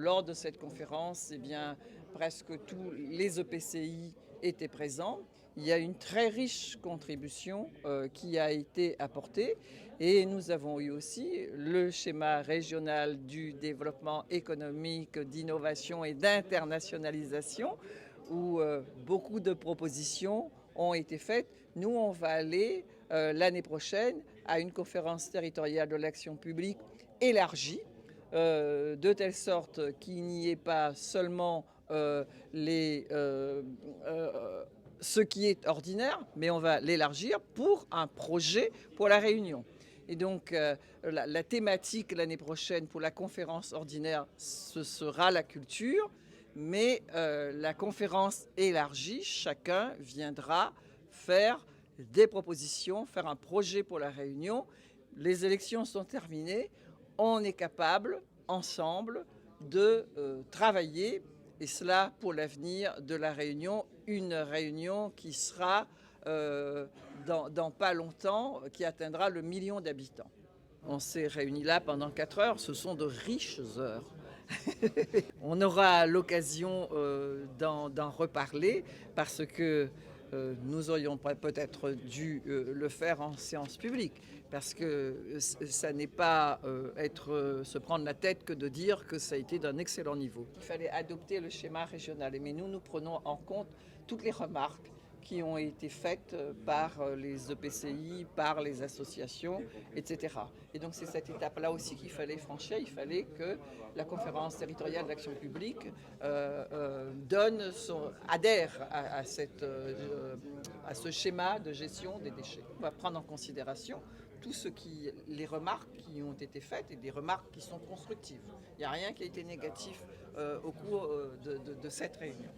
lors de cette conférence, eh bien, presque tous les EPCI étaient présents. Il y a une très riche contribution qui a été apportée et nous avons eu aussi le schéma régional du développement économique, d'innovation et d'internationalisation où beaucoup de propositions ont été faites. Nous, on va aller l'année prochaine à une conférence territoriale de l'action publique élargie, de telle sorte qu'il n'y ait pas seulement les, ce qui est ordinaire, mais on va l'élargir pour un projet pour la Réunion. Et donc, la thématique l'année prochaine pour la conférence ordinaire, ce sera la culture, mais la conférence élargie, chacun viendra faire des propositions, faire un projet pour la Réunion. Les élections sont terminées, on est capable, ensemble, de travailler, et cela pour l'avenir de la Réunion, une Réunion qui sera dans pas longtemps, qui atteindra le 1 million d'habitants. On s'est réunis là pendant 4 heures, ce sont de riches heures. On aura l'occasion d'en reparler parce que nous aurions peut-être dû le faire en séance publique parce que ça n'est pas se prendre la tête que de dire que ça a été d'un excellent niveau. Il fallait adopter le schéma régional, mais nous prenons en compte toutes les remarques qui ont été faites par les EPCI, par les associations, etc. Et donc c'est cette étape-là aussi qu'il fallait franchir. Il fallait que la conférence territoriale d'action publique adhère à ce schéma de gestion des déchets. On va prendre en considération les remarques qui ont été faites et des remarques qui sont constructives. Il n'y a rien qui a été négatif au cours de cette réunion.